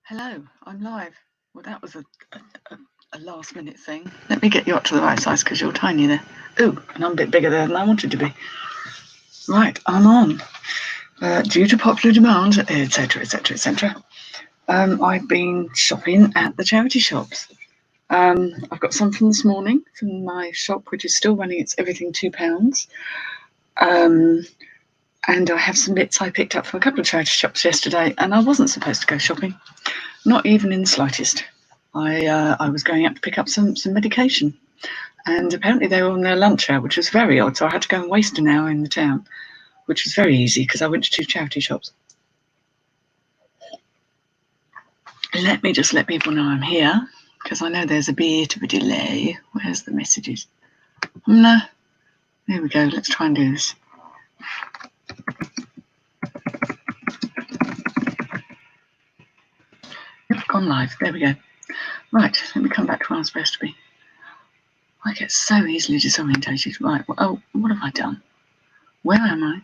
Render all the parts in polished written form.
Hello, I'm live. Well, that was a last minute thing. Let me get you up to the right size because you're tiny there. Ooh, and I'm a bit bigger there than I wanted to be. Right, I'm on. Due to popular demand, etc., etc., etc. I've been shopping at the charity shops. I've got some from this morning from my shop, which is still running. It's everything £2. And I have some bits I picked up from a couple of charity shops yesterday, and I wasn't supposed to go shopping. Not even in the slightest. I was going up to pick up some medication, and apparently they were on their lunch hour, which was very odd. So I had to go and waste an hour in the town, which was very easy because I went to 2 charity shops. Let me just let people know I'm here because I know there's a bit of a delay. Where's the messages? No, there we go. Let's try and do this. Yep, gone live. There we go. Right, let me come back to where I'm supposed to be. I get so easily disorientated. Right, oh, what have I done? Where am I?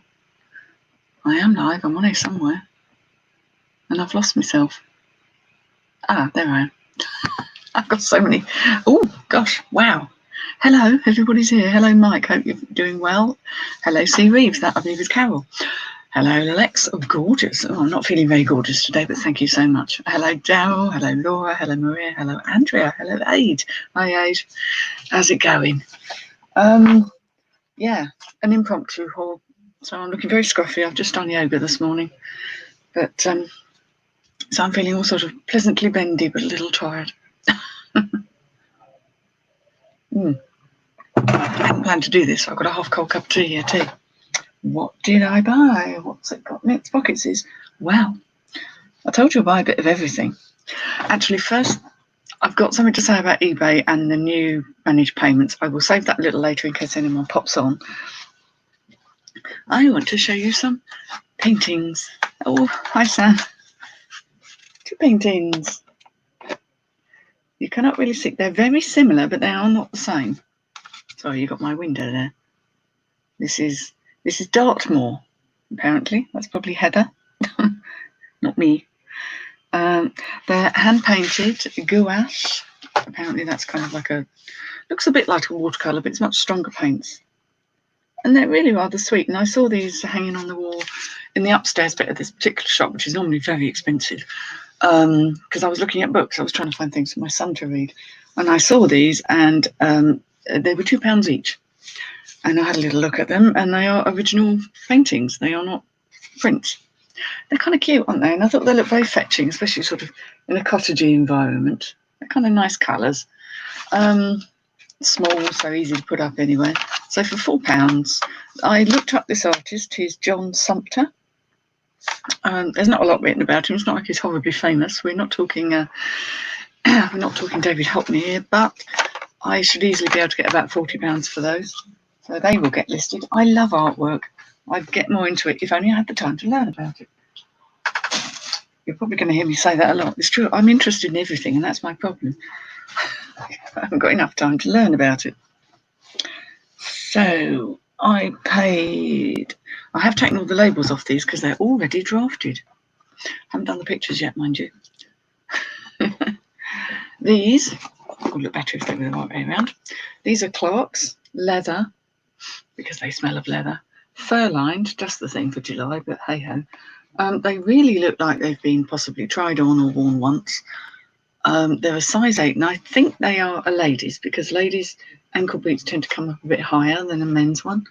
I am live. I'm on here somewhere. And I've lost myself. Ah, there I am. I've got so many. Oh, gosh. Wow. Hello, everybody's here. Hello, Mike. Hope you're doing well. Hello, C. Reeves. That, I believe, is Carol. Hello, Lex. Oh, gorgeous. Oh, I'm not feeling very gorgeous today, but thank you so much. Hello, Daryl. Hello, Laura. Hello, Maria. Hello, Andrea. Hello, Aid. Hi, Aid. How's it going? Yeah, an impromptu haul. So I'm looking very scruffy. I've just done yoga this morning. But so I'm feeling all sort of pleasantly bendy, but a little tired. I hadn't planned to do this. I've got a half cold cup of tea here too. What did I buy? What's it got in its pockets? Wow. I told you I buy a bit of everything. Actually, first, I've got something to say about eBay and the new managed payments. I will save that a little later in case anyone pops on. I want to show you some paintings. Oh, hi, Sam. 2 paintings. You cannot really see. They're very similar, but they are not the same. Sorry, you got my window there. This is Dartmoor, apparently. That's probably Heather, not me. They're hand-painted gouache. Apparently that's kind of like looks a bit like a watercolour, but it's much stronger paints. And they're really rather sweet. And I saw these hanging on the wall in the upstairs bit of this particular shop, which is normally very expensive. Because I was looking at books. I was trying to find things for my son to read. And I saw these, and they were £2 each. And I had a little look at them, and they are original paintings. They are not prints. They're kind of cute, aren't they? And I thought they looked very fetching, especially sort of in a cottagey environment. They're kind of nice colours. Small, so easy to put up anyway. So for £4, I looked up this artist. He's John Sumpter. There's not a lot written about him. It's not like he's horribly famous. We're not talking David Hockney here, but I should easily be able to get about £40 for those. So they will get listed. I love artwork. I'd get more into it if only I had the time to learn about it. You're probably going to hear me say that a lot. It's true. I'm interested in everything, and that's my problem. I haven't got enough time to learn about it. So I have taken all the labels off these because they're already drafted. Haven't done the pictures yet, mind you. These would look better if they were the right way around. These are Clark's leather, because they smell of leather. Fur-lined, just the thing for July, but hey-ho. They really look like they've been possibly tried on or worn once. They're a size 8, and I think they are a ladies, because ladies' ankle boots tend to come up a bit higher than a men's one.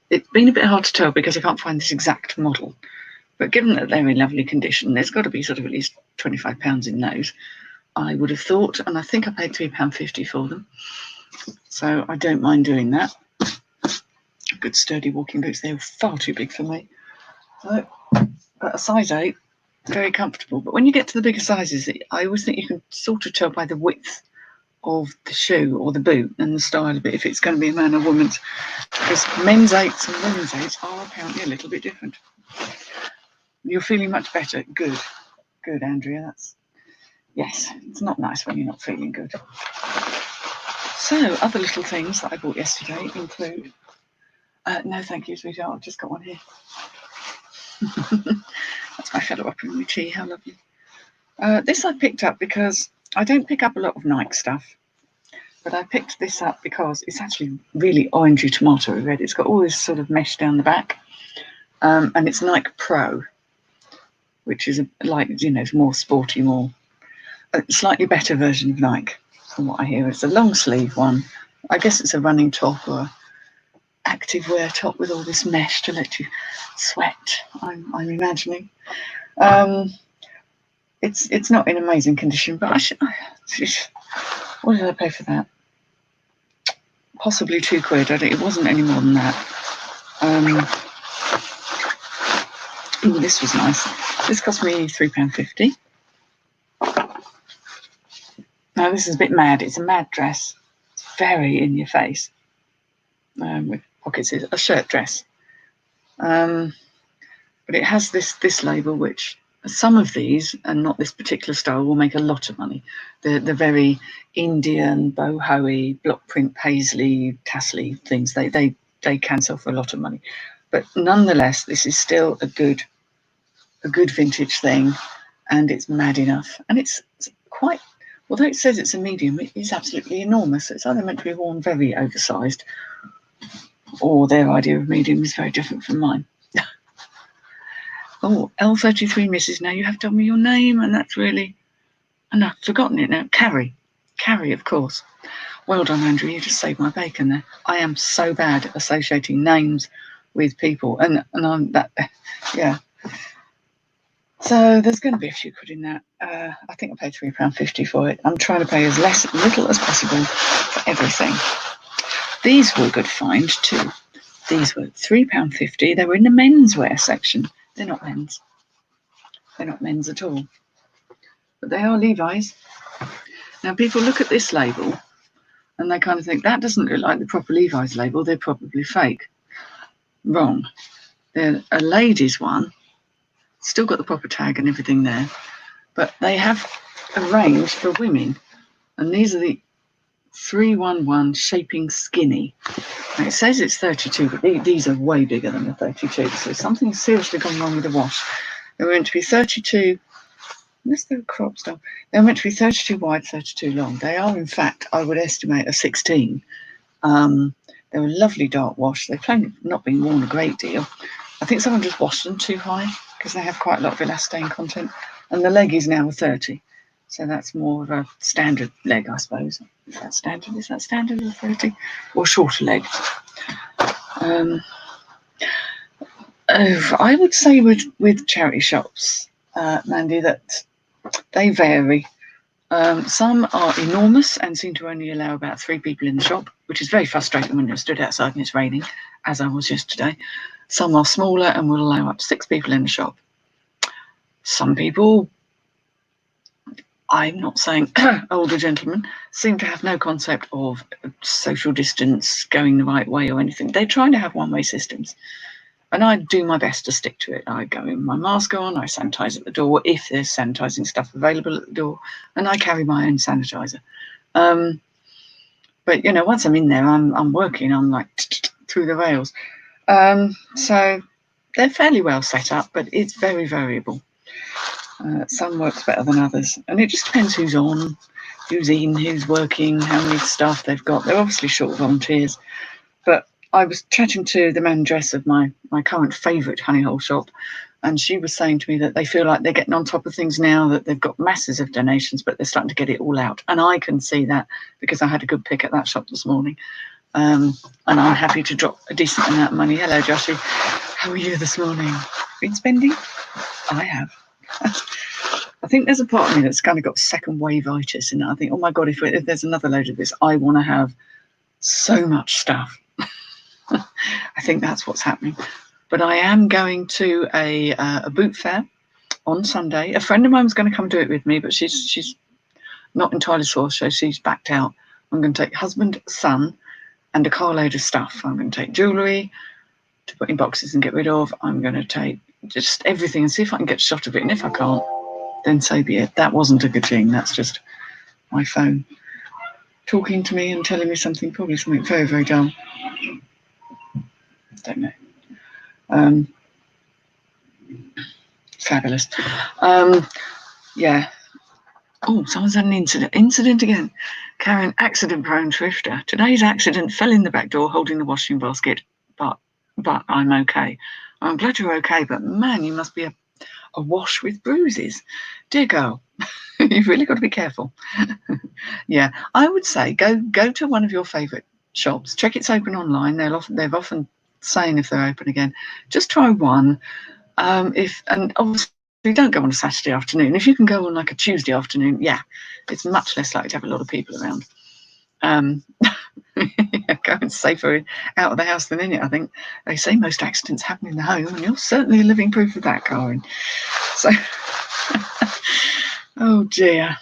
It's been a bit hard to tell because I can't find this exact model. But given that they're in lovely condition, there's got to be sort of at least £25 in those, I would have thought, and I think I paid £3.50 for them. So I don't mind doing that. Good sturdy walking boots. They were far too big for me. So, but a size 8, very comfortable. But when you get to the bigger sizes, I always think you can sort of tell by the width of the shoe or the boot and the style of it if it's going to be a man or woman's. Because men's 8s and women's 8s are apparently a little bit different. You're feeling much better. Good. Good, Andrea. Yes, it's not nice when you're not feeling good. So, other little things that I bought yesterday include... no, thank you, sweetheart. I've just got one here. That's my fellow up in my tea. How lovely. This I picked up because I don't pick up a lot of Nike stuff, but I picked this up because it's actually really orangey tomato red. It's got all this sort of mesh down the back, and it's Nike Pro, which is more sporty, more a slightly better version of Nike, from what I hear. It's a long sleeve one. I guess it's a running top or active wear top with all this mesh to let you sweat. I'm imagining. It's not in amazing condition, but what did I pay for that? Possibly £2. It wasn't any more than that. Ooh, this was nice. This cost me £3.50. Now this is a bit mad. It's a mad dress. It's very in your face. With pockets. It's a shirt dress. But it has this label, which some of these, and not this particular style, will make a lot of money. The very Indian, boho-y, block print, paisley, tassely things, they can sell for a lot of money. But nonetheless, this is still a good vintage thing, and it's mad enough. And it's quite, although it says it's a medium, it is absolutely enormous. It's either meant to be worn very oversized, or their idea of medium is very different from mine. Oh, L33 Mrs. Now you have told me your name, and that's really, and I've forgotten it now. Carrie, of course. Well done, Andrew. You just saved my bacon there. I am so bad at associating names with people, and I'm that, yeah. So there's going to be a few quid in that. I think I paid £3.50 for it. I'm trying to pay as little as possible for everything. These were a good find too. These were £3.50. They were in the menswear section. They're not men's. They're not men's at all. But they are Levi's. Now people look at this label and they kind of think that doesn't look like the proper Levi's label. They're probably fake. Wrong. They're a ladies' one. Still got the proper tag and everything there. But they have a range for women. And these are the 311 Shaping Skinny. Now it says it's 32, but these are way bigger than the 32. So something's seriously gone wrong with the wash. They were meant to be 32. Unless they're a crop style. They're meant to be 32 wide, 32 long. They are, in fact, I would estimate a 16. They're a lovely dark wash. They've not been worn a great deal. I think someone just washed them too high because they have quite a lot of elastane content. And the leg is now a 30. So that's more of a standard leg, I suppose. Is that standard? Is that standard of 30? Or shorter leg? I would say with charity shops, Mandy, that they vary. Some are enormous and seem to only allow about 3 people in the shop, which is very frustrating when you're stood outside and it's raining, as I was yesterday. Some are smaller and will allow up to 6 people in the shop. Some people, I'm not saying older gentlemen, seem to have no concept of social distance, going the right way or anything. They're trying to have one-way systems. And I do my best to stick to it. I go in with my mask on, I sanitize at the door if there's sanitizing stuff available at the door, and I carry my own sanitizer. But once I'm in there, I'm working. I'm like through the rails. So they're fairly well set up, but it's very variable. Some works better than others, and it just depends who's on, who's in, who's working, how many staff they've got. They're obviously short volunteers, but I was chatting to the manageress of my current favourite honey hole shop, and she was saying to me that they feel like they're getting on top of things now, that they've got masses of donations, but they're starting to get it all out. And I can see that because I had a good pick at that shop this morning. And I'm happy to drop a decent amount of money. Hello, Joshie. How are you this morning? Been spending? I have. I think there's a part of me that's kind of got second wave-itis in it. I think, oh my God, if there's another load of this, I want to have so much stuff. I think that's what's happening. But I am going to a boot fair on Sunday. A friend of mine was going to come do it with me, but she's not entirely sure, so she's backed out. I'm going to take husband, son, and a carload of stuff. I'm going to take jewellery to put in boxes and get rid of. I'm going to take just everything and see if I can get a shot of it. And if I can't, then so be it. That wasn't a good thing. That's just my phone talking to me and telling me something, probably something very, very dull. Don't know. Fabulous. Yeah, Oh, someone's had an incident. Incident again. Karen, accident-prone thrifter. Today's accident fell in the back door holding the washing basket, but I'm okay. I'm glad you're okay, but man, you must be awash with bruises. Dear girl, you've really got to be careful. Yeah, I would say go to one of your favourite shops. Check it's open online. They've often saying if they're open again. Just try one. And obviously don't go on a Saturday afternoon. If you can go on like a Tuesday afternoon, yeah, it's much less likely to have a lot of people around. Go and safer out of the house than in it. I think they say most accidents happen in the home, and you're certainly a living proof of that, Karen. So, oh dear.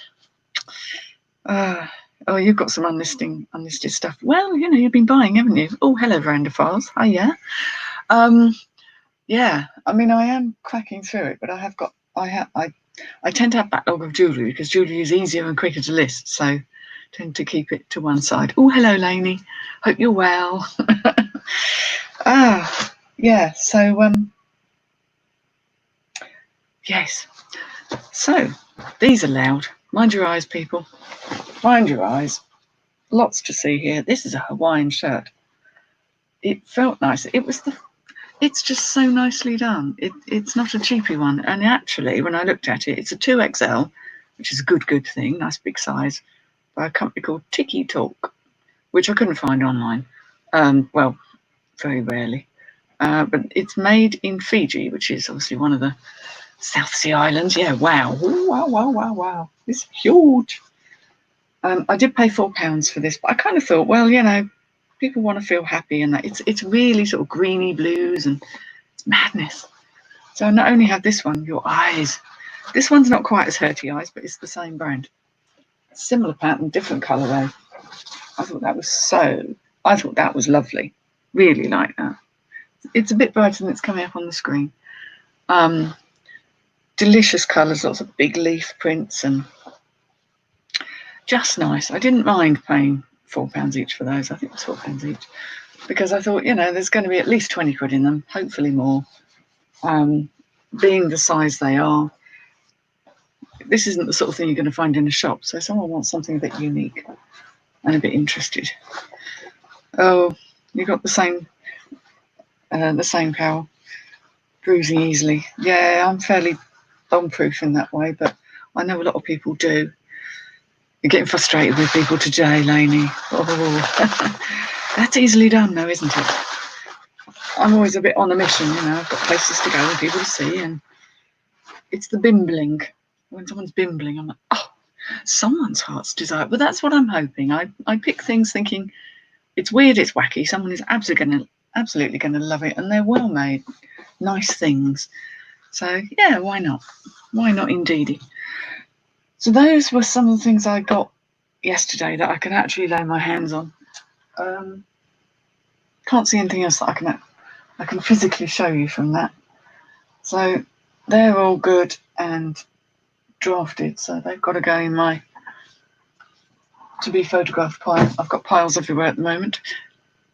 Oh, you've got some unlisted stuff. Well, you've been buying, haven't you? Oh, hello, Veranda Files. Hi, yeah. Yeah. I mean, I am cracking through it, but I tend to have backlog of jewellery because jewellery is easier and quicker to list, so I tend to keep it to one side. Oh, hello, Lainey. Hope you're well. Yeah. So, yes. So, these are loud. Mind your eyes, people. Mind your eyes. Lots to see here. This is a Hawaiian shirt. It felt nice. It's just so nicely done. It's not a cheapy one. And actually, when I looked at it, it's a 2XL, which is a good thing, nice big size, by a company called Tiki Talk, which I couldn't find online. Well, very rarely. But it's made in Fiji, which is obviously one of the South Sea Islands. Yeah, wow. Ooh, wow. It's huge. I did pay £4 for this, but I kind of thought, well, people want to feel happy, and that it's really sort of greeny blues and it's madness. So I not only have this one, your eyes. This one's not quite as hurty eyes, but it's the same brand. Similar pattern, different colourway. I thought that was lovely. Really like that. It's a bit brighter than it's coming up on the screen. Delicious colours, lots of big leaf prints, and just nice. I didn't mind paying £4 each for those. I think it was £4 each, because I thought, there's going to be at least 20 quid in them, hopefully more. Being the size they are, this isn't the sort of thing you're going to find in a shop. So someone wants something a bit unique and a bit interested. Oh, you got the same Carol. Bruising easily. Yeah, I'm fairly bomb-proof in that way, but I know a lot of people do. You're getting frustrated with people today, Lainey. Oh, that's easily done, though, isn't it? I'm always a bit on a mission, I've got places to go and people to see, and it's the bimbling. When someone's bimbling, I'm like, oh, someone's heart's desire. But that's what I'm hoping. I pick things thinking it's weird, it's wacky. Someone is absolutely going to love it, and they're well made, nice things. So yeah, why not? Why not, indeedy? So those were some of the things I got yesterday that I can actually lay my hands on. Can't see anything else that I can physically show you from that. So they're all good and drafted, so they've got to go in my to be photographed pile. I've got piles everywhere at the moment,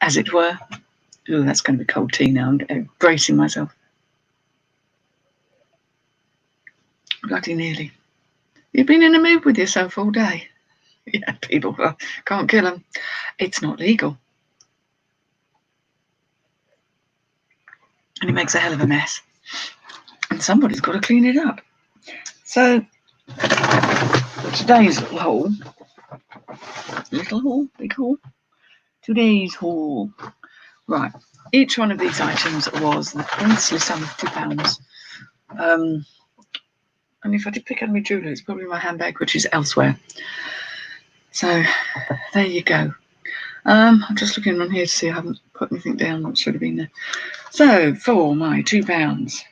as it were. Ooh, that's going to be cold tea now. I'm bracing myself. Bloody nearly. You've been in a mood with yourself all day. Yeah, people can't kill them. It's not legal. And it makes a hell of a mess. And somebody's got to clean it up. So, today's haul. Little haul, big haul. Today's haul. Right. Each one of these items was the princely sum of £2. And if I did pick up my jewellery, it's probably my handbag, which is elsewhere. So, there you go. I'm just looking on here to see I haven't put anything down that should have been there. So, for my £2,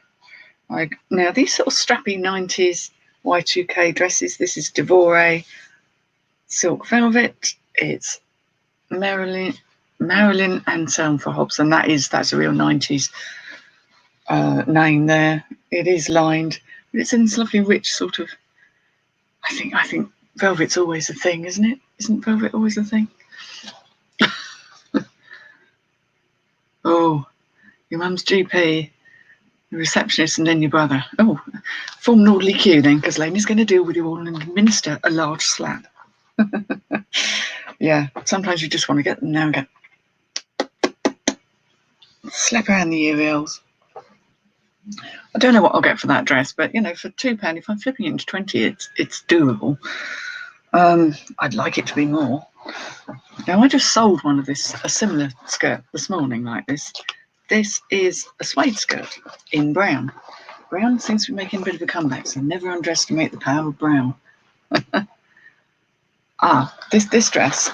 now these sort of strappy 90s Y2K dresses, this is Devore silk velvet. It's Marilyn and Selm for Hobbs, and that's a real 90s name there. It is lined, but it's in this lovely rich sort of, I think velvet's always a thing, isn't it? Isn't velvet always a thing? Oh, your mum's GP the receptionist and then your brother. Oh, form an orderly queue then, because Lainey's going to deal with you all and administer a large slap. Yeah, sometimes you just want to get them now and go slap around the earrings. I don't know what I'll get for that dress, but you know, for £2, if I'm flipping it into 20, it's doable. I'd like it to be more. Now, I just sold one of a similar skirt this morning like this. This is a suede skirt in brown. Brown seems to be making a bit of a comeback, so never underestimate the power of brown. This dress.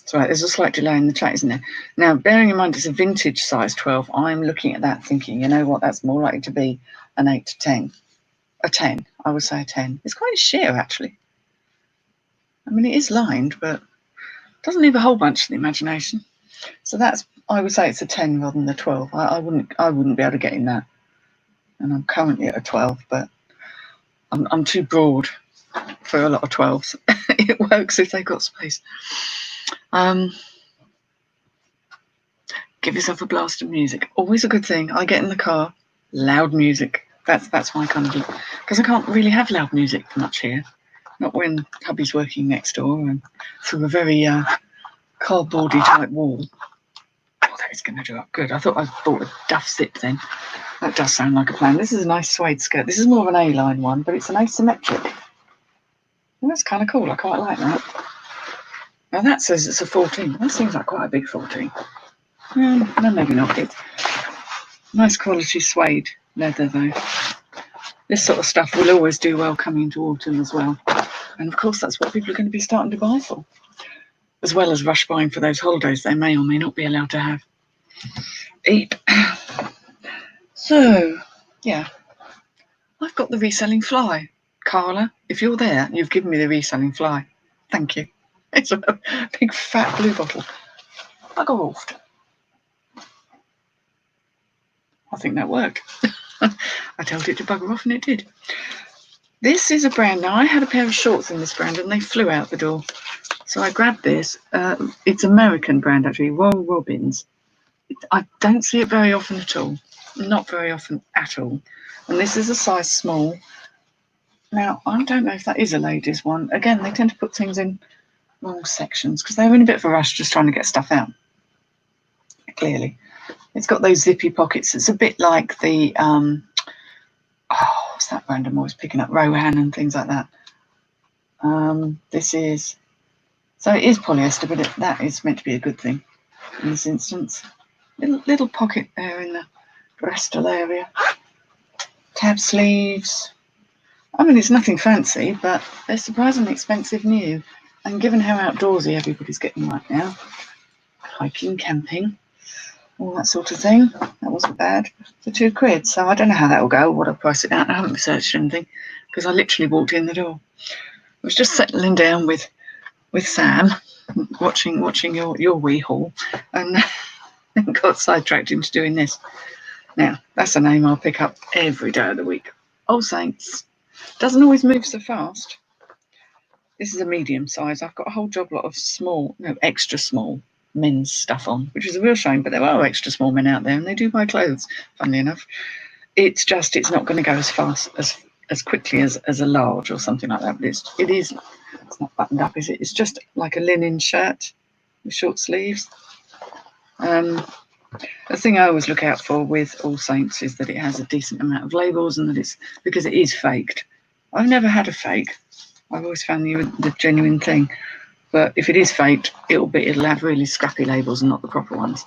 Sorry, there's a slight delay in the chat, isn't there? Now, bearing in mind it's a vintage size 12, I'm looking at that thinking, you know what, that's more likely to be an 8 to 10. A 10, I would say a 10. It's quite sheer, actually. I mean, it is lined, but it doesn't leave a whole bunch to the imagination. So I would say it's a 10 rather than a 12. I wouldn't be able to get in that. And I'm currently at a 12, but I'm too broad for a lot of 12s. It works if they've got space. Give yourself a blast of music. Always a good thing. I get in the car, loud music. That's my kind of, because I can't really have loud music much here. Not when hubby's working next door and through a very cardboardy type wall. Oh, that is going to do up good. I thought I bought a duff zip then. That does sound like a plan. This is a nice suede skirt. This is more of an A-line one, but it's an asymmetric. And that's kind of cool. I quite like that. Now that says it's a 14. That seems like quite a big 14. No, maybe not. It's nice quality suede leather though. This sort of stuff will always do well coming into autumn as well. And of course that's what people are going to be starting to buy for. As well as rush buying for those holidays they may or may not be allowed to have. Eat. So, yeah. I've got the reselling fly. Carla, if you're there, you've given me the reselling fly. Thank you. It's a big fat blue bottle. Bugger off. I think that worked. I told it to bugger off and it did. This is a brand. Now, I had a pair of shorts in this brand and they flew out the door. So I grabbed this. It's American brand, actually, Royal Robbins. I don't see it very often at all. Not very often at all. And this is a size small. Now, I don't know if that is a ladies' one. Again, they tend to put things in wrong sections because they're in a bit of a rush just trying to get stuff out. Clearly. It's got those zippy pockets. It's a bit like the, what's that brand I'm always picking up? Rohan and things like that. This is, so it is polyester, but that is meant to be a good thing in this instance. Little pocket there in the breastal area. Tab sleeves. I mean, it's nothing fancy, but they're surprisingly expensive new. And given how outdoorsy everybody's getting right now, hiking, camping, all that sort of thing, that wasn't bad for £2. So I don't know how that will go, what I'll price it out. I haven't researched anything because I literally walked in the door. I was just settling down with Sam, watching your wee haul, and got sidetracked into doing this. Now, that's a name I'll pick up every day of the week. All Saints. Doesn't always move so fast. This is a medium size. I've got a whole job lot of extra small men's stuff on, which is a real shame, but there are extra small men out there and they do buy clothes, funnily enough. It's not going to go as fast, as quickly as a large or something like that, but it's not buttoned up, is it? It's just like a linen shirt with short sleeves. The thing I always look out for with All Saints is that it has a decent amount of labels and that it's, because it is faked. I've never had a fake. I've always found the genuine thing. But if it is faked, it'll have really scrappy labels and not the proper ones.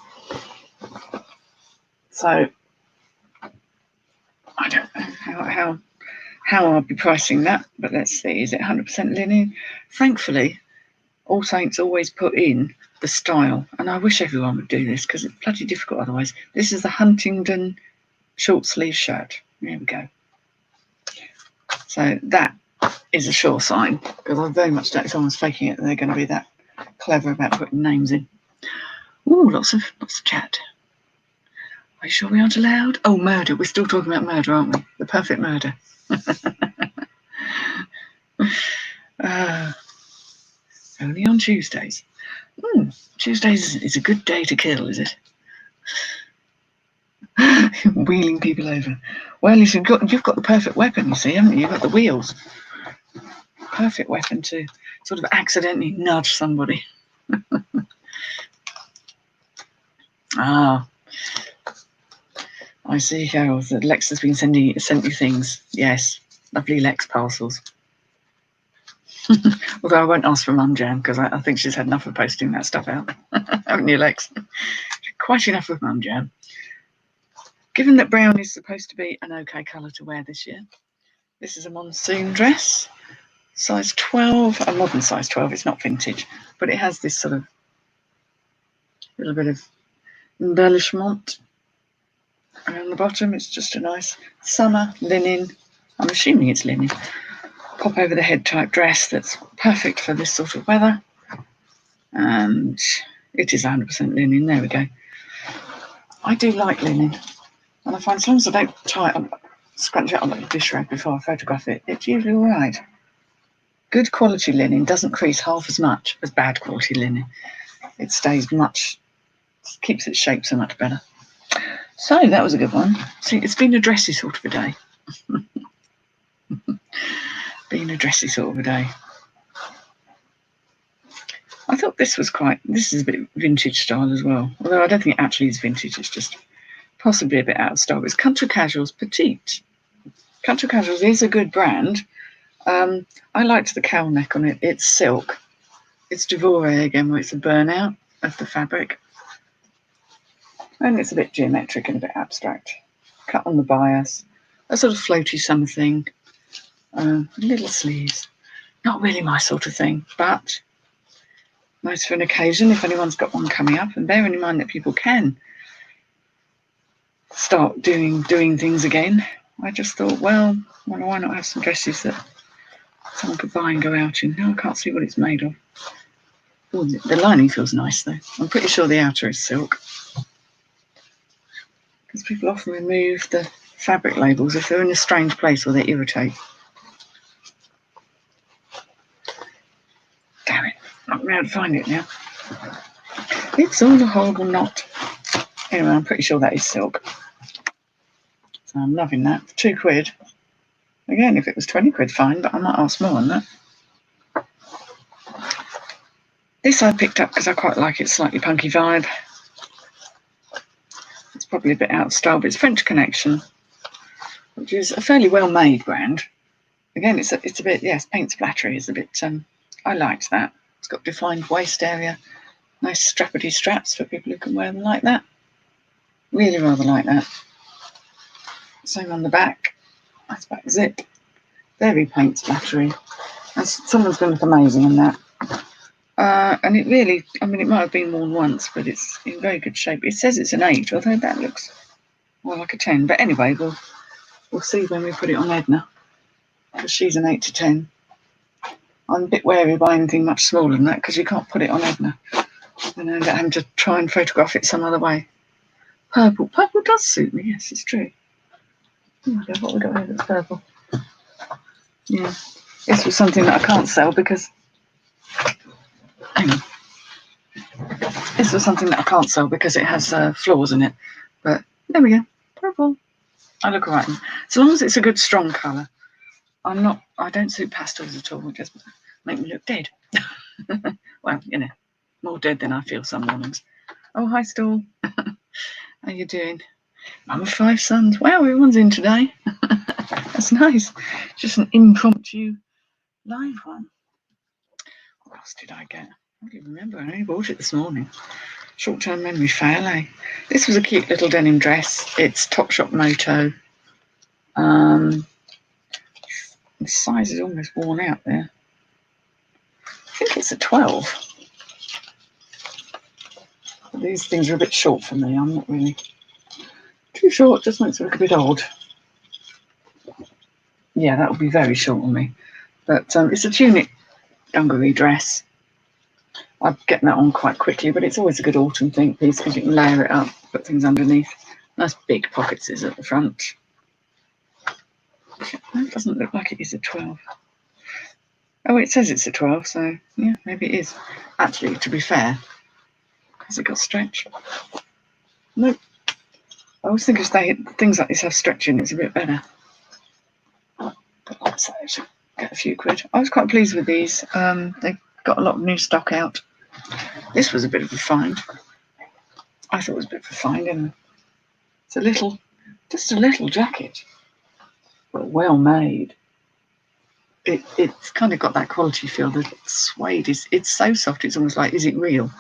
So I don't know how I'll be pricing that, but let's see. Is it 100% linen? Thankfully, All Saints always put in the style, and I wish everyone would do this because it's bloody difficult otherwise. This is the Huntingdon short sleeve shirt. There we go. So that is a sure sign, because I very much doubt if someone's faking it, they're going to be that clever about putting names in. Ooh, lots of chat. Are you sure we aren't allowed? Oh, murder. We're still talking about murder, aren't we? The perfect murder. Only on Tuesdays. Tuesdays is a good day to kill, is it? wheeling people over. Well, you've got the perfect weapon, you see, haven't you? You've got the wheels. Perfect weapon to sort of accidentally nudge somebody. Ah, I see, Carol, that Lex has been sent you things. Yes, lovely Lex parcels. Although I won't ask for Mum Jam because I think she's had enough of posting that stuff out. Haven't you, Lex? Quite enough of Mum Jam. Given that brown is supposed to be an okay colour to wear this year, this is a monsoon dress, size 12, a modern size 12. It's not vintage, but it has this sort of little bit of embellishment around the bottom. It's just a nice summer linen. I'm assuming it's linen. Pop over the head type dress that's perfect for this sort of weather. And it is 100% linen. There we go. I do like linen. And I find as long as I don't tie it up, scrunch it on like a dish rag before I photograph it, it's usually all right. Good quality linen doesn't crease half as much as bad quality linen. It stays keeps its shape so much better. So that was a good one. See, it's been a dressy sort of a day. I thought this is a bit vintage style as well. Although I don't think it actually is vintage, it's just possibly a bit out of style. It's Country Casuals Petite. Country Casuals is a good brand. I liked the cowl neck on it. It's silk. It's Devore again, where it's a burnout of the fabric. And it's a bit geometric and a bit abstract. Cut on the bias. A sort of floaty summer thing. Little sleeves. Not really my sort of thing, but nice for an occasion if anyone's got one coming up. And bearing in mind that people can start doing things again, I just thought, well, why not have some dresses that someone could buy and go out in. Now I can't see what it's made of. Ooh, the lining feels nice though. I'm pretty sure the outer is silk. Because people often remove the fabric labels if they're in a strange place or they irritate. Damn it, I'm not going to find it now. It's all a horrible knot. Anyway, I'm pretty sure that is silk. So I'm loving that. For £2. Again, if it was 20 quid, fine, but I might ask more on that. This I picked up because I quite like its slightly punky vibe. It's probably a bit out of style, but it's French Connection, which is a fairly well-made brand. Again, it's a bit, yes, paint's flattery is a bit, I liked that. It's got defined waist area, nice strappity straps for people who can wear them like that. Really rather like that. Same on the back. Nice back zip. Very paint's flattery. Someone's going to look amazing in that. And it really, I mean, it might have been worn once, but it's in very good shape. It says it's an 8, although that looks more like a 10. But anyway, we'll see when we put it on Edna, because she's an 8 to 10. I'm a bit wary of buying anything much smaller than that, because you can't put it on Edna. And I end up having to try and photograph it some other way. Purple does suit me, yes, it's true. Oh my God, what have we got here that's purple? Yeah, this was something that I can't sell because... Hang on. This was something that I can't sell because it has flaws in it. But there we go. Purple. I look alright. As long as it's a good strong colour. I don't suit pastels at all. It just make me look dead. Well, you know, more dead than I feel some mornings. Oh, hi, Stall. How you doing? Mum of 5 sons. Wow, everyone's in today. That's nice. Just an impromptu live one. What else did I get? I don't even remember. I only bought it this morning. Short-term memory fail, eh? This was a cute little denim dress. It's Topshop Moto. The size is almost worn out there. I think it's a 12. But these things are a bit short for me. I'm not really too short. Just makes it look a bit odd. Yeah, that would be very short on me. But it's a tunic dungaree dress. I'm getting that on quite quickly, but it's always a good autumn think piece because you can layer it up, put things underneath. Nice big pockets is at the front. That doesn't look like it is a 12. Oh, it says it's a 12, so yeah, maybe it is. Actually, to be fair, has it got stretch? Nope. I always think if things like this have stretching, it's a bit better. But like I say, I should get a few quid. I was quite pleased with these. They got a lot of new stock out. This was a bit of a find. I thought it was a bit of a find, and it's just a little jacket, but well made. It's kind of got that quality feel. The suede it's so soft. It's almost like, is it real?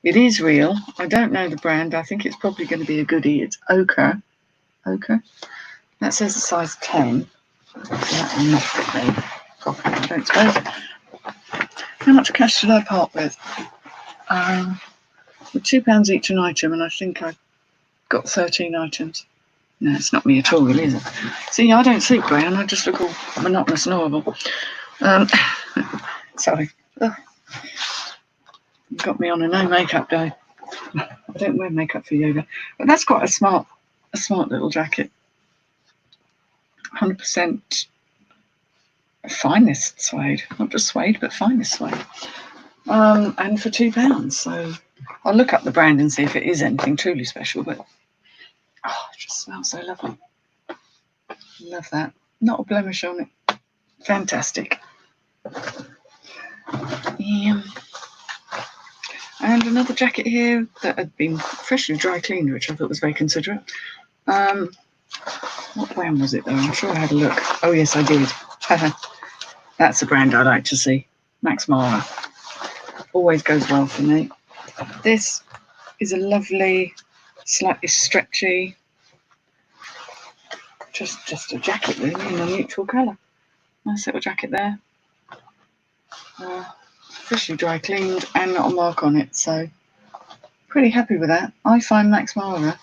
It is real. I don't know the brand. I think it's probably going to be a goodie. It's Ochre. That says a size 10. That will not fit me properly, I don't suppose. How much cash did I part with? With £2 each an item, and I think I got 13 items. No, it's not me at all, really, is it? See, I don't sleep great, and I just look all monotonous and horrible. Sorry. Ugh. You got me on a no makeup day. I don't wear makeup for yoga, but that's quite a smart little jacket. 100% finest suede, not just suede, but finest suede. And for £2. So I'll look up the brand and see if it is anything truly special. But it just smells so lovely. Love that. Not a blemish on it. Fantastic. Yeah. And another jacket here that had been freshly dry cleaned, which I thought was very considerate. What brand was it though? I'm sure I had a look. Oh yes, I did. That's a brand I like to see. Max Mara. Always goes well for me. This is a lovely, slightly stretchy, just a jacket really in a neutral colour. Nice little jacket there. Freshly dry cleaned and not a mark on it, so pretty happy with that. I find Max Mara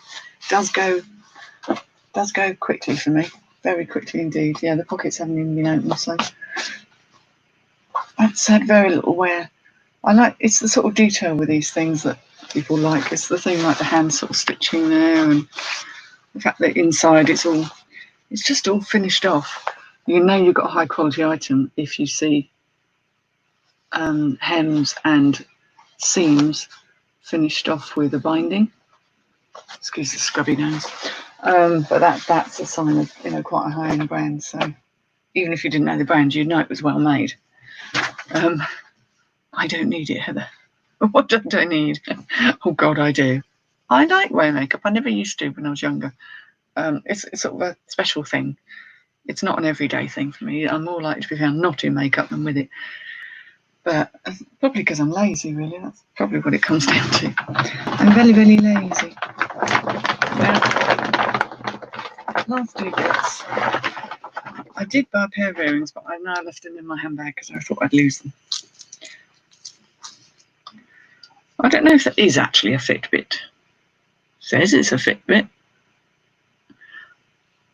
does go quickly for me, very quickly indeed. Yeah, the pockets haven't even been opened, so I've had very little wear. It's the sort of detail with these things that people like. It's the thing like the hand sort of stitching there, and the fact that inside it's just all finished off. You know you've got a high quality item if you see hems and seams finished off with a binding. Excuse the scrubby nose. But that's a sign of quite a high-end brand. So even if you didn't know the brand, you'd know it was well made. I don't need it, Heather. What don't I need? Oh God, I do. I like wearing makeup. I never used to when I was younger. It's sort of a special thing. It's not an everyday thing for me. I'm more likely to be found not in makeup than with it. But probably because I'm lazy, really. That's probably what it comes down to. I'm very, very lazy. Now, last 2 bits. I did buy a pair of earrings, but I've now left them in my handbag because I thought I'd lose them. I don't know if that is actually a Fitbit. It says it's a Fitbit.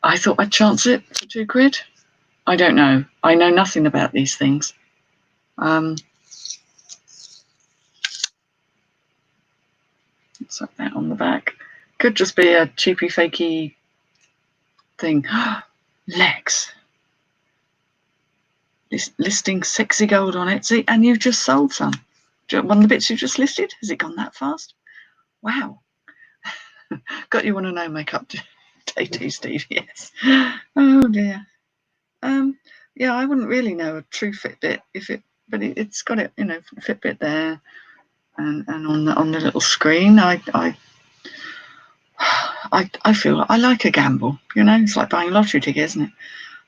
I thought I'd chance it for £2. I don't know. I know nothing about these things. It's like that on the back. Could just be a cheapy, fakey thing. Lex. Listing sexy gold on Etsy, and you've just sold some. One of the bits you've just listed? Has it gone that fast? Wow. Got you want to know makeup day too, Steve? Yes. Oh dear. Yeah, I wouldn't really know a true Fitbit but it's got it, Fitbit there, and on the little screen. I feel I like a gamble. It's like buying a lottery ticket, isn't it?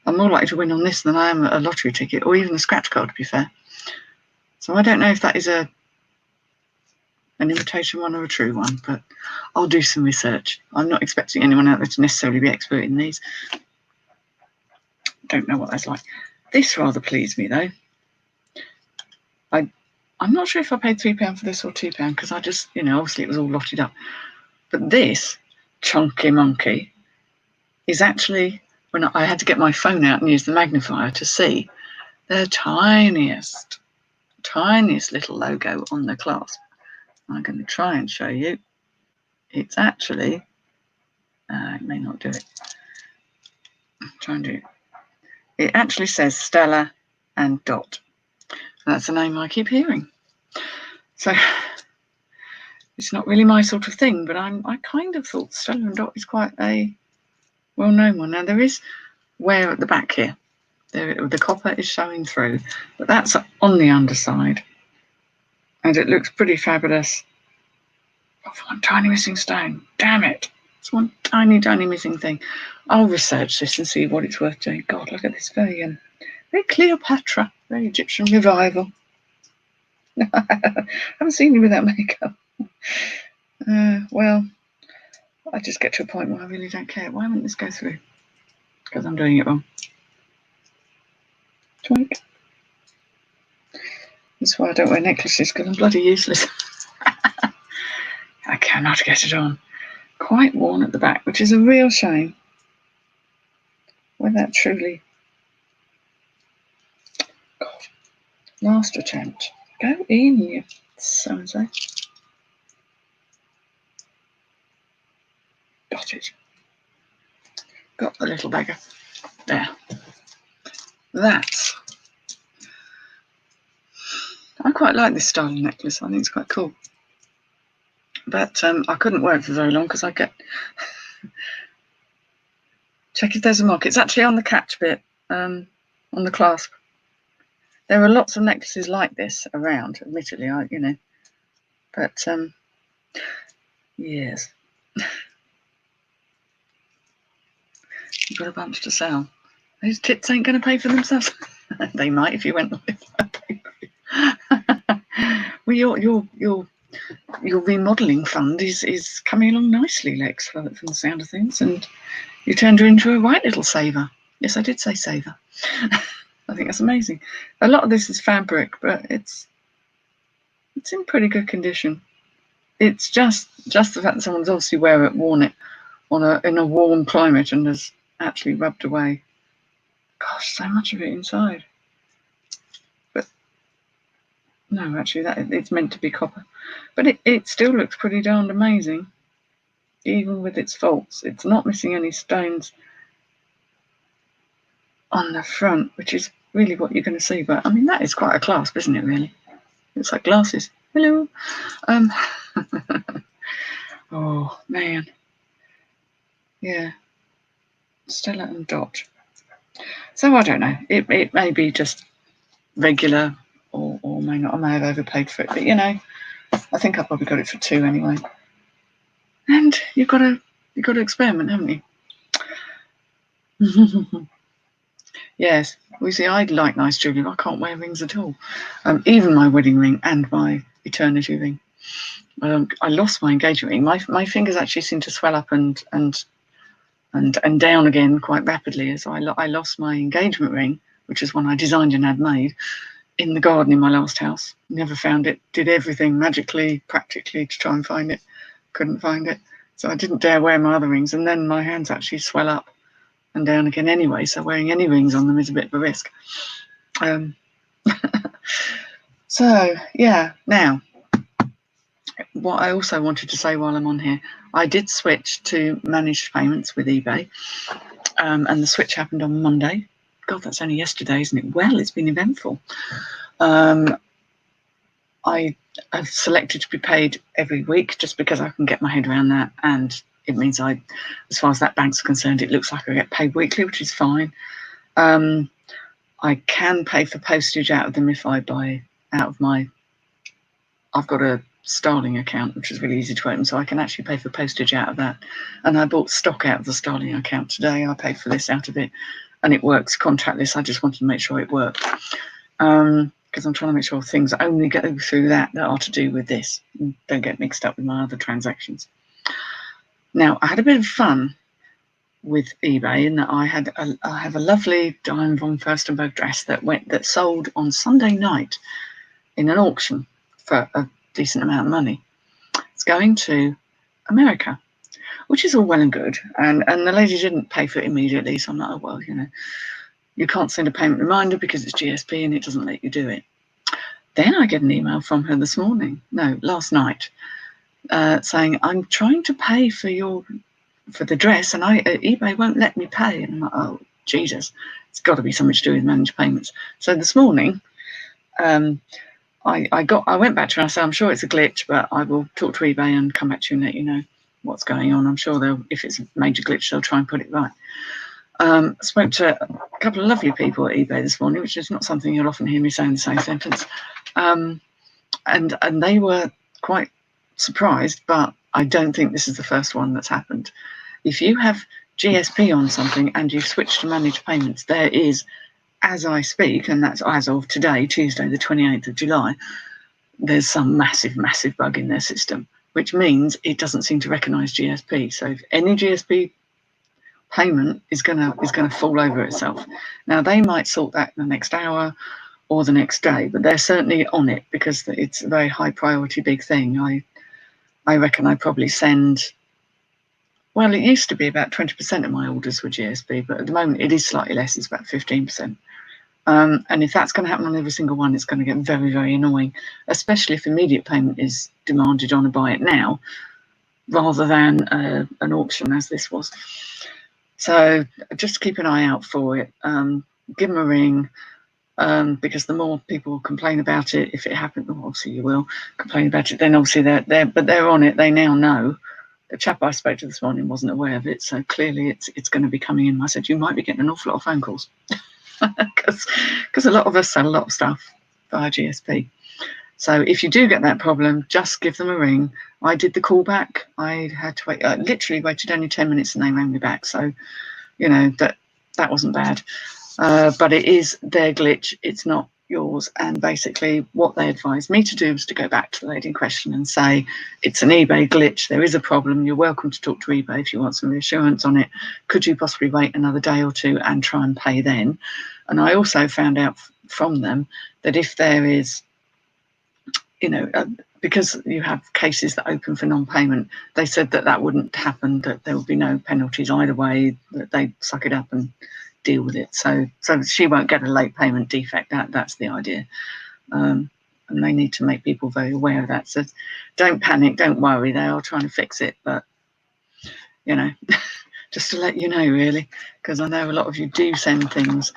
I'm more likely to win on this than I am a lottery ticket, or even a scratch card, to be fair. So I don't know if that is an imitation one or a true one, but I'll do some research. I'm not expecting anyone out there to necessarily be expert in these. Don't know what that's like. This rather pleased me though. I'm not sure if I paid £3 for this or £2 because I just, obviously it was all lotted up. But this chunky monkey is actually, when I had to get my phone out and use the magnifier to see the tiniest little logo on the clasp. I'm going to try and show you. It's actually, it may not do it. Try and do it. It actually says Stella and Dot. That's a name I keep hearing. So it's not really my sort of thing, but I kind of thought Stella and Dot is quite a well-known one. Now there is wear at the back here. The copper is showing through, but that's on the underside, and it looks pretty fabulous. Oh, one tiny missing stone. Damn it! It's one tiny missing thing. I'll research this and see what it's worth doing. God, look at this, very Cleopatra, very Egyptian revival. I haven't seen you without makeup. Well, I just get to a point where I really don't care. Why wouldn't this go through? Because I'm doing it wrong. Twink. That's why I don't wear necklaces, because I'm bloody useless. I cannot get it on. Quite worn at the back, which is a real shame. When that truly... God. Last attempt. Go in, you so-and-so. Got it. Got the little beggar. There. That's... I quite like this style of necklace. I think it's quite cool. But I couldn't wear it for very long because I get... Check if there's a mark. It's actually on the catch bit, on the clasp. There are lots of necklaces like this around, admittedly, but yes. You've got a bunch to sell. Those tits ain't going to pay for themselves. They might if you went with Well, your remodelling fund is coming along nicely, Lex, from the sound of things, and you turned her into a right little saver. Yes, I did say saver. I think that's amazing. A lot of this is fabric, but it's in pretty good condition. It's just the fact that someone's obviously worn it in a warm climate and has actually rubbed away. Gosh, so much of it inside. But no, actually, it's meant to be copper. But it still looks pretty darned amazing, even with its faults. It's not missing any stones on the front, which is really what you're going to see. But I mean, that is quite a clasp, isn't it, really? It's like glasses. Hello. Oh man. Yeah. Stella and Dot. So I don't know. It may be just regular, or may not. I may have overpaid for it, but I think I probably got it for £2 anyway. And you've got to experiment, haven't you? Yes. We see. I like nice jewellery. I can't wear rings at all. Even my wedding ring and my eternity ring. I lost my engagement ring. My fingers actually seem to swell up and down again quite rapidly as I lost my engagement ring, which is one I designed and had made, in the garden in my last house. Never found it. Did everything magically, practically to try and find it. Couldn't find it. So I didn't dare wear my other rings, and then my hands actually swell up and down again anyway, so wearing any rings on them is a bit of a risk. So yeah, now what I also wanted to say while I'm on here, I did switch to managed payments with eBay, and the switch happened on Monday. God, that's only yesterday, isn't it? Well, it's been eventful. I have selected to be paid every week just because I can get my head around that, and it means as far as that bank's concerned, it looks like I get paid weekly, which is fine. I can pay for postage out of them if I buy out of I've got a Starling account, which is really easy to open, so I can actually pay for postage out of that. And I bought stock out of the Starling account today. I paid for this out of it, and it works contactless. I just wanted to make sure it worked, because I'm trying to make sure things only go through that are to do with this. Don't get mixed up with my other transactions. Now, I had a bit of fun with eBay in that I have a lovely Diane von Furstenberg dress that sold on Sunday night in an auction for a decent amount of money. It's going to America, which is all well and good. And the lady didn't pay for it immediately, so I'm like, oh, well, you can't send a payment reminder because it's GSP and it doesn't let you do it. Then I get an email from her last night, saying, I'm trying to pay for the dress, and eBay won't let me pay. And I'm like, oh, Jesus, it's got to be something to do with managed payments. So this morning, I went back to her and I said, I'm sure it's a glitch, but I will talk to eBay and come back to you and let you know what's going on. I'm sure they'll, if it's a major glitch, they'll try and put it right. Spoke to a couple of lovely people at eBay this morning, which is not something you'll often hear me say in the same sentence. And they were quite surprised, but I don't think this is the first one that's happened. If you have GSP on something and you switch to managed payments, there is, as I speak, and that's as of today, Tuesday, the 28th of July, there's some massive, massive bug in their system, which means it doesn't seem to recognise GSP. So if any GSP payment is gonna fall over itself. Now they might sort that in the next hour or the next day, but they're certainly on it because it's a very high priority big thing. I reckon I probably send, well, it used to be about 20% of my orders were GSP, but at the moment it is slightly less, it's about 15%. And if that's going to happen on every single one, it's going to get very, very annoying, especially if immediate payment is demanded on a buy it now rather than an auction as this was. So just keep an eye out for it. Give them a ring, because the more people complain about it, if it happens, well, obviously you will complain about it, then obviously they're on it. They now know. The chap I spoke to this morning wasn't aware of it, so clearly it's going to be coming in. I said, you might be getting an awful lot of phone calls. Because a lot of us sell a lot of stuff via GSP. So if you do get that problem, just give them a ring. I did the call back. I had to wait. I literally waited only 10 minutes and they rang me back. So, you know, that wasn't bad. But it is their glitch. It's not yours. And basically what they advised me to do was to go back to the lady in question and say, it's an eBay glitch. There is a problem. You're welcome to talk to eBay if you want some reassurance on it. Could you possibly wait another day or two and try and pay then? And I also found out from them that if there is, you know, because you have cases that open for non-payment, they said that wouldn't happen, that there would be no penalties either way, that they'd suck it up and deal with it. So she won't get a late payment defect. That's the idea. And they need to make people very aware of that. So don't panic, don't worry. They are trying to fix it, but, you know, just to let you know, really, because I know a lot of you do send things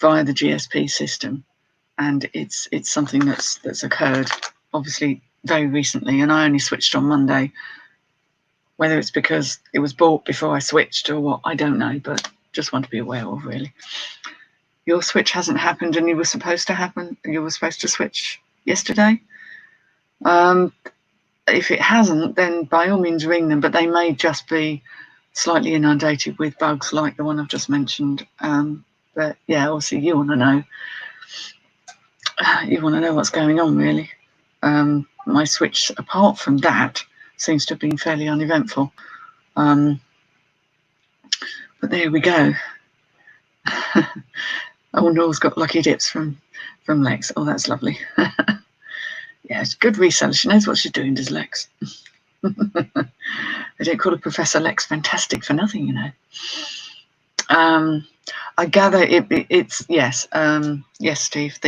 via the GSP system, and it's something that's occurred obviously very recently, and I only switched on Monday. Whether it's because it was bought before I switched or what, I don't know, but just want to be aware of, really. Your switch hasn't happened and you were supposed to switch yesterday. If it hasn't, then by all means ring them, but they may just be slightly inundated with bugs like the one I've just mentioned. But yeah, obviously you want to know. You want to know what's going on, really. My switch, apart from that, seems to have been fairly uneventful. But there we go. Oh, Noel's got lucky dips from Lex. Oh, that's lovely. Yeah, it's a good reseller. She knows what she's doing, does Lex. They don't call her Professor Lex Fantastic for nothing, you know. I gather it's yes, yes, Steve.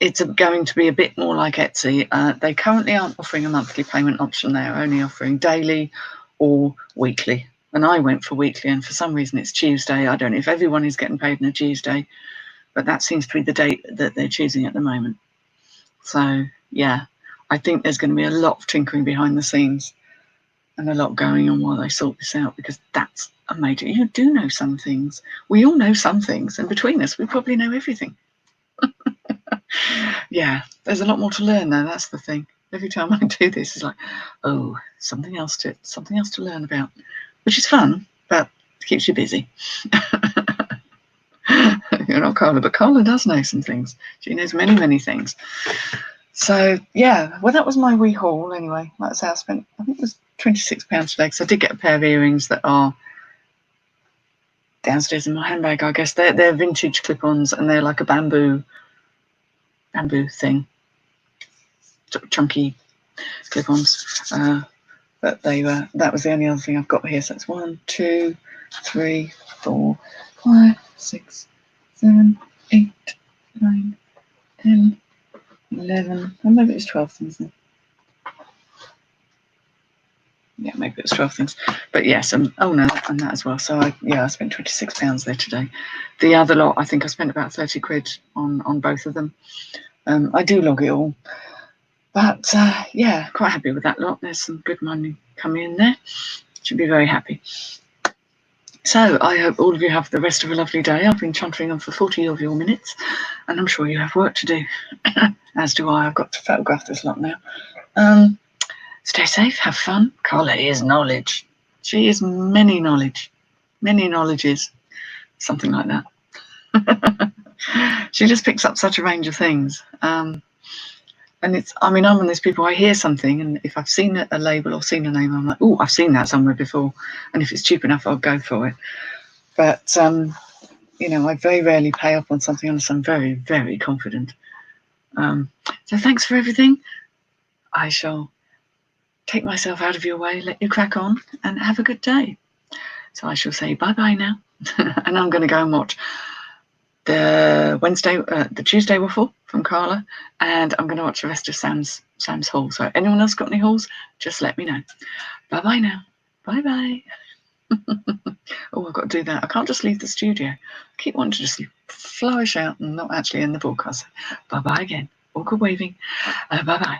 It's going to be a bit more like Etsy. They currently aren't offering a monthly payment option. They're only offering daily or weekly. And I went for weekly, and for some reason it's Tuesday. I don't know if everyone is getting paid on a Tuesday, but that seems to be the date that they're choosing at the moment. So yeah, I think there's going to be a lot of tinkering behind the scenes and a lot going on while they sort this out, because that's a major. You do know some things. We all know some things, and between us, we probably know everything. Yeah, there's a lot more to learn though. That's the thing. Every time I do this, it's like, oh, something else to learn about, which is fun, but keeps you busy. You're not Carla, but Carla does know some things. She knows many, many things. So yeah, well, that was my wee haul anyway. Like I say, I think it was £26 today, because I did get a pair of earrings that are downstairs in my handbag. I guess they're vintage clip-ons, and they're like a bamboo thing, chunky clip-ons. But that was the only other thing I've got here. So it's 1, 2, 3, 4, 5, 6, 7, 8, 9, 10, 11. Or maybe it's 12 things then. Yeah, maybe it was 12 things. But yes, and that as well. So I spent £26 there today. The other lot, I think I spent about 30 quid on both of them. I do log it all. But yeah, quite happy with that lot. There's some good money coming in there. Should be very happy. So I hope all of you have the rest of a lovely day. I've been chuntering on for 40 of your minutes, and I'm sure you have work to do, as do I. I've got to photograph this lot now. Stay safe, have fun. Carla is knowledge. She is many knowledge. Many knowledges. Something like that. She just picks up such a range of things. And I'm one of those people, I hear something, and if I've seen a label or seen a name, I'm like, oh, I've seen that somewhere before. And if it's cheap enough, I'll go for it. But, I very rarely pay up on something unless I'm very, very confident. So thanks for everything. I shall take myself out of your way, let you crack on, and have a good day. So I shall say bye-bye now. And I'm going to go and watch the Tuesday waffle from Carla, and I'm going to watch the rest of Sam's haul. So anyone else got any hauls, just let me know. Bye-bye now. Bye-bye. Oh, I've got to do that. I can't just leave the studio. I keep wanting to just flourish out and not actually end the broadcast. Bye-bye again. All good waving. Bye-bye.